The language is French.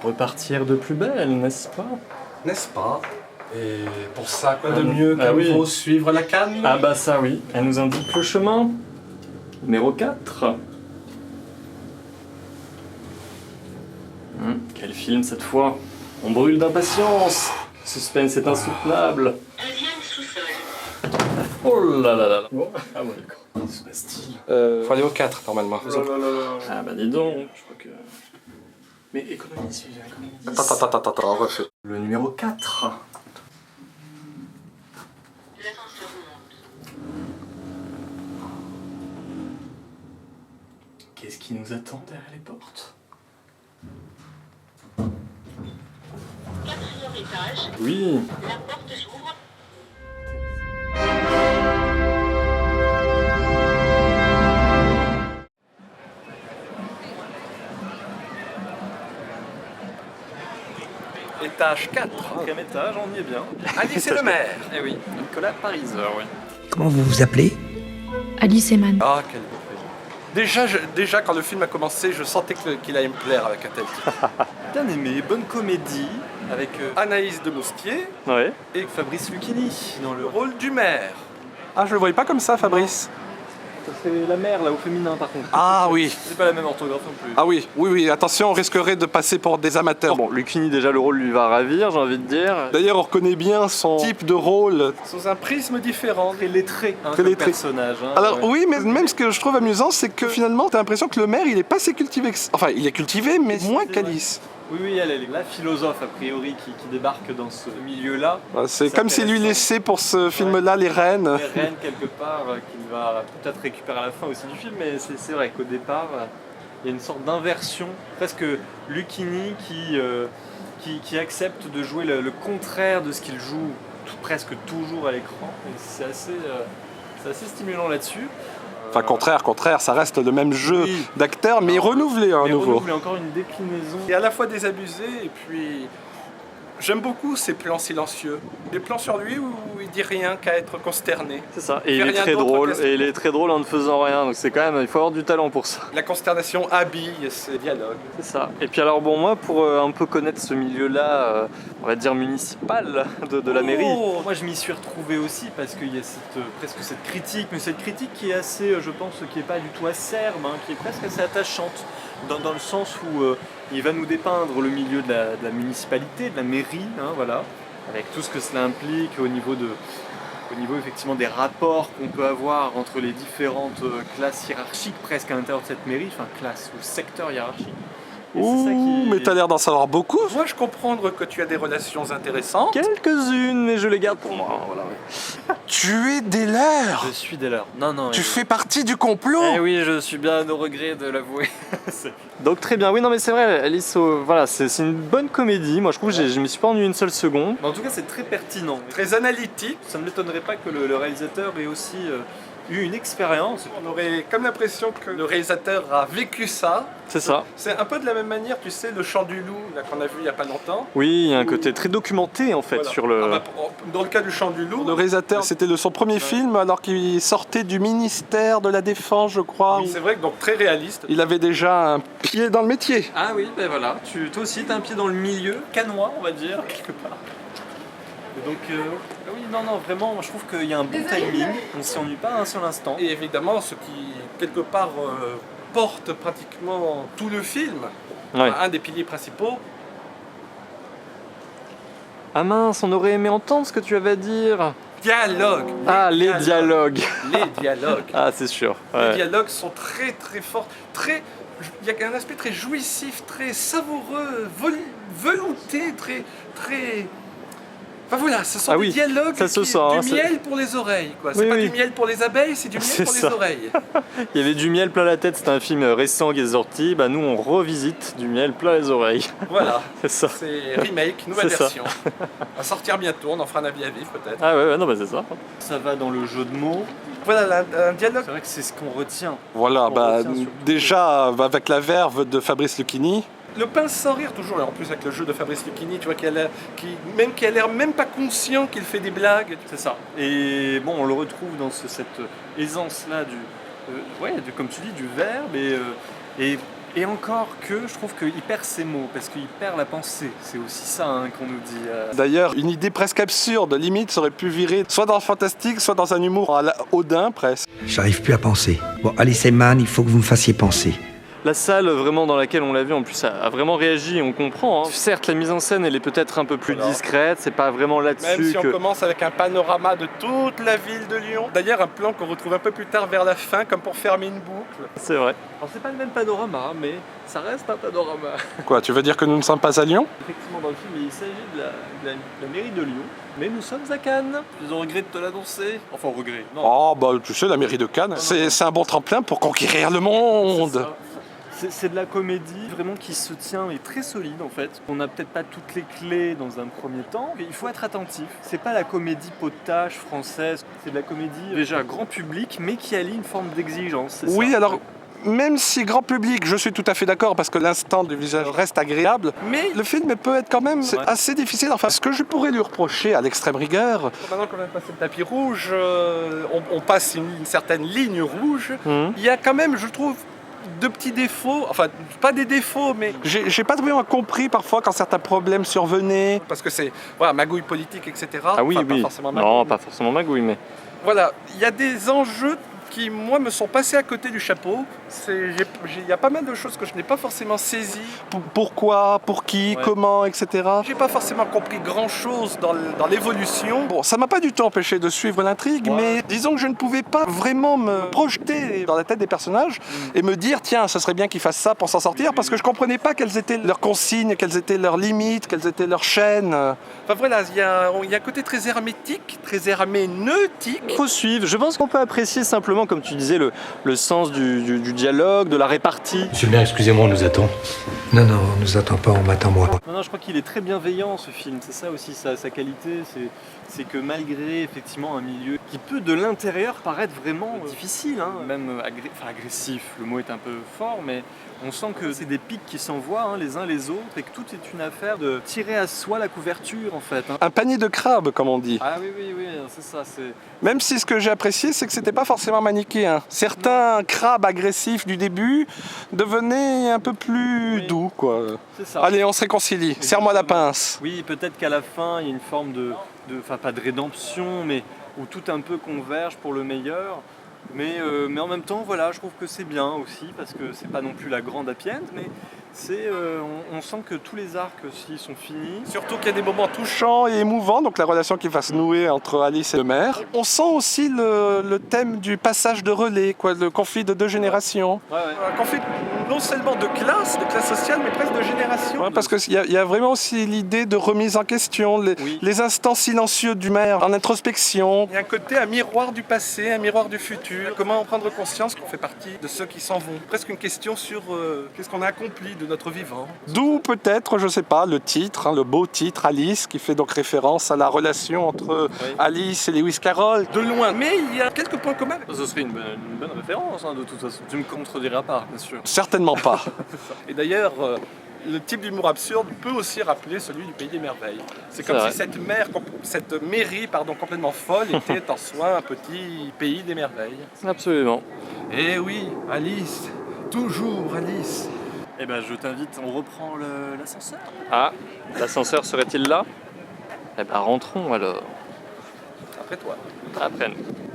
repartir de plus belle, n'est-ce pas? N'est-ce pas? Et pour ça, quoi de mieux qu'il faut suivre la canne? Ah bah ça oui, elle nous indique le chemin. Numéro 4. Quel film cette fois? On brûle d'impatience. Suspense est insoutenable. Deuxième sous-sol. Oh là là là là. Oh. Ah ouais, d'accord. C'est pas style. Faut aller au 4 normalement. Ah bah dis donc, je crois que... Mais économise, économise. Attends, on refait. Le numéro 4. L'ascenseur monte. Qu'est-ce qui nous attend derrière les portes? 4e étage. Oui. La porte s'ouvre. Étage 4. 4e étage, on y est bien. Alice et le maire. Eh oui, Nicolas Pariseur, oui. Comment vous vous appelez? Alice Eman. Ah, quel beau prénom. Déjà, quand le film a commencé, je sentais qu'il allait me plaire avec un tel titre. Bien aimé, bonne comédie avec Anaïs de Moustier ouais. et Fabrice Lucchini dans le rôle. rôle du maire. Ah, je le voyais pas comme ça, Fabrice. C'est la mère là au féminin par contre. Ah oui. C'est pas la même orthographe non plus. Ah oui, attention, on risquerait de passer pour des amateurs. Bon, Lucchini déjà le rôle lui va ravir, j'ai envie de dire. D'ailleurs, on reconnaît bien son type de rôle sous un prisme différent. Très lettré, Très comme lettré. personnage. Hein, Alors ouais. oui, mais même ce que je trouve amusant, c'est que finalement, t'as l'impression que le maire, il est pas si cultivé que ça. Enfin, il est cultivé, mais moins C'est qu'Alice. Oui, elle est la philosophe a priori qui débarque dans ce milieu-là. C'est C'est comme s'il lui intéressant. laissait pour ce film-là les rênes. Les reines quelque part qu'il va peut-être récupérer à la fin aussi du film, mais c'est vrai qu'au départ il y a une sorte d'inversion, presque Lucchini qui accepte de jouer le contraire de ce qu'il joue presque toujours à l'écran. Et c'est assez stimulant là-dessus. Enfin, contraire, ça reste le même jeu Oui. d'acteur, mais renouvelé à Mais nouveau. renouveler encore une déclinaison. Et à la fois désabusé, et puis j'aime beaucoup ces plans silencieux. Des plans sur lui où il dit rien qu'à être consterné. C'est ça, et Fait il est rien très d'autre drôle, qu'à se- et il est très drôle en ne faisant rien, donc c'est quand même, il faut avoir du talent pour ça. La consternation habille ces dialogues. C'est ça. Et puis alors bon, moi pour un peu connaître ce milieu-là, on va dire municipal de la mairie, moi je m'y suis retrouvé aussi parce qu'il y a presque cette critique, mais cette critique qui est assez, je pense, qui est pas du tout acerbe, hein, qui est presque assez attachante, dans le sens où il va nous dépeindre le milieu de la municipalité, de la mairie, hein, voilà, avec tout ce que cela implique au niveau effectivement des rapports qu'on peut avoir entre les différentes classes hiérarchiques presque à l'intérieur de cette mairie, enfin classe ou secteur hiérarchique. Et c'est ça qui... mais t'as l'air d'en savoir beaucoup. Moi, je comprends que tu as des relations intéressantes. Quelques-unes, mais je les garde pour moi. Voilà, oui. Tu es des leurs. Je suis dès l'heure. Non. Tu fais partie du complot. Eh oui, je suis bien au regret de l'avouer. Donc très bien, oui, non mais c'est vrai, Alice, voilà, c'est une bonne comédie. Moi je trouve que je me suis pas ennuyé une seule seconde. Mais en tout cas, c'est très pertinent. Très analytique. Ça ne m'étonnerait pas que le réalisateur ait aussi eu une expérience. On aurait comme l'impression que le réalisateur a vécu ça. C'est ça. C'est un peu de la même manière, tu sais, le Chant du Loup là, qu'on a vu il n'y a pas longtemps. Oui, il y a un côté très documenté en fait Voilà. sur le... Dans le cas du Chant du Loup, le réalisateur, c'était son premier film alors qu'il sortait du ministère de la Défense, je crois. Oui. C'est vrai que donc très réaliste. Il avait déjà un pied dans le métier. Ah oui, ben voilà, toi aussi t'as un pied dans le milieu, canois on va dire, quelque part. Et donc, oui, non, vraiment, moi, je trouve qu'il y a un bon timing, on ne s'y ennuie pas un seul instant. Et évidemment, ce qui, quelque part, porte pratiquement tout le film, Ouais. un des piliers principaux. Ah mince, on aurait aimé entendre ce que tu avais à dire. Dialogue. Les dialogues. Les dialogues. Ah, c'est sûr. Les Ouais. dialogues sont très très forts, il y a un aspect très jouissif, très savoureux, velouté, très... Enfin voilà, ce sont Ah des oui, dialogues ça se sent, hein, du miel pour les oreilles, quoi. C'est Oui, pas oui. du miel pour les abeilles, c'est du miel C'est pour ça. les oreilles. Il y avait du miel plein la tête, c'était un film récent qui est sorti. Bah, nous, on revisite du miel plein les oreilles. Voilà, C'est ça. c'est remake, nouvelle C'est ça. version. À sortir bientôt, on en fera un avis à vif peut-être. Ah ouais, non, bah c'est ça. Ça va dans le jeu de mots. Voilà, un dialogue. C'est vrai que c'est ce qu'on retient. Voilà, On retient surtout déjà avec la verve de Fabrice Lucchini. Le pince sans rire toujours, et en plus avec le jeu de Fabrice Lucchini, tu vois qui a l'air même pas conscient qu'il fait des blagues. C'est ça. Et bon, on le retrouve dans cette aisance-là comme tu dis, du verbe et Et encore que je trouve qu'il perd ses mots, parce qu'il perd la pensée. C'est aussi ça qu'on nous dit. D'ailleurs, une idée presque absurde, limite, ça aurait pu virer soit dans le fantastique, soit dans un humour à la Odin, presque. J'arrive plus à penser. Bon, Alice et Man, il faut que vous me fassiez penser. La salle vraiment dans laquelle on l'a vu en plus a vraiment réagi, on comprend. Certes, la mise en scène elle est peut-être un peu plus discrète, c'est pas vraiment là-dessus Même si on commence avec un panorama de toute la ville de Lyon. D'ailleurs, un plan qu'on retrouve un peu plus tard vers la fin, comme pour fermer une boucle. C'est vrai. Alors c'est pas le même panorama, mais ça reste un panorama. Quoi, tu veux dire que nous ne sommes pas à Lyon? Effectivement, dans le film, il s'agit de la mairie de Lyon, mais nous sommes à Cannes. Je regrette de te l'annoncer. Enfin, regret. Non. Oh, bah tu sais, la mairie de Cannes, c'est un bon tremplin pour conquérir le monde. C'est de la comédie vraiment qui se tient et très solide en fait. On n'a peut-être pas toutes les clés dans un premier temps, mais il faut être attentif. C'est pas la comédie potage française, c'est de la comédie déjà grand public, mais qui allie une forme d'exigence. Oui, ça. alors même si grand public, je suis tout à fait d'accord parce que l'instant du visage reste agréable, mais le film peut être quand même assez difficile. Enfin, ce que je pourrais lui reprocher à l'extrême rigueur... Maintenant qu'on a passé le tapis rouge, on passe une certaine ligne rouge. Il y a quand même, je trouve, de petits défauts, enfin pas des défauts, mais j'ai pas vraiment compris parfois quand certains problèmes survenaient, parce que c'est magouille politique, etc. Ah oui, enfin, oui. Pas forcément magouille. Non, pas forcément magouille, mais... Voilà, il y a des enjeux qui, moi, me sont passés à côté du chapeau. Il y a pas mal de choses que je n'ai pas forcément saisies. Pourquoi, pour qui, comment, etc. J'ai pas forcément compris grand-chose dans l'évolution. Bon, ça m'a pas du tout empêché de suivre l'intrigue, mais disons que je ne pouvais pas vraiment me projeter dans la tête des personnages et me dire, tiens, ce serait bien qu'ils fassent ça pour s'en sortir, parce que je comprenais pas quelles étaient leurs consignes, quelles étaient leurs limites, quelles étaient leurs chaînes. Enfin voilà, il y a un côté très hermétique, très herméneutique. Il faut suivre. Je pense qu'on peut apprécier simplement, comme tu disais, le sens du dialogue, de la répartie. Monsieur le maire, excusez-moi, on nous attend. Non, on nous attend pas, on m'attend moi. Non, je crois qu'il est très bienveillant ce film. C'est ça aussi sa qualité. C'est que malgré effectivement un milieu qui peut de l'intérieur paraître vraiment difficile, même agressif, le mot est un peu fort, mais on sent que c'est des pics qui s'envoient les uns les autres et que tout est une affaire de tirer à soi la couverture en fait. Un panier de crabes, comme on dit. Ah oui, c'est ça. Même si ce que j'ai apprécié, c'est que c'était pas forcément manichéen. Certains crabes agressifs du début devenaient un peu plus doux, quoi. C'est ça. Allez, on se réconcilie. Serre-moi la pince. Oui, peut-être qu'à la fin, il y a une forme pas de rédemption, mais où tout un peu converge pour le meilleur. Mais en même temps, voilà, je trouve que c'est bien aussi, parce que c'est pas non plus la grande happy end, mais on sent que tous les arcs aussi sont finis. Surtout qu'il y a des moments touchants et émouvants, donc la relation qui va se nouer entre Alice et le maire. On sent aussi le thème du passage de relais, le conflit de deux générations. Un conflit non seulement de classe sociale, mais presque de génération. Parce qu'il y a vraiment aussi l'idée de remise en question, les instants silencieux du maire en introspection. Il y a un côté, un miroir du passé, un miroir du futur. Comment prendre conscience qu'on fait partie de ceux qui s'en vont. Presque une question sur qu'est-ce qu'on a accompli de notre vivant. D'où peut-être, je sais pas, le titre, le beau titre Alice, qui fait donc référence à la relation entre Alice et Lewis Carroll. De loin. Mais il y a quelques points communs. Ce serait une bonne référence de toute façon. Tu me contrediras pas, bien sûr. Certainement pas. Et d'ailleurs, le type d'humour absurde peut aussi rappeler celui du Pays des Merveilles. C'est comme si cette mairie complètement folle était en soi un petit pays des merveilles. Absolument. Eh oui, Alice, toujours Alice. Eh ben, je t'invite, on reprend l'ascenseur. Ah, l'ascenseur serait-il là? Eh ben, rentrons alors. Après toi. Après nous.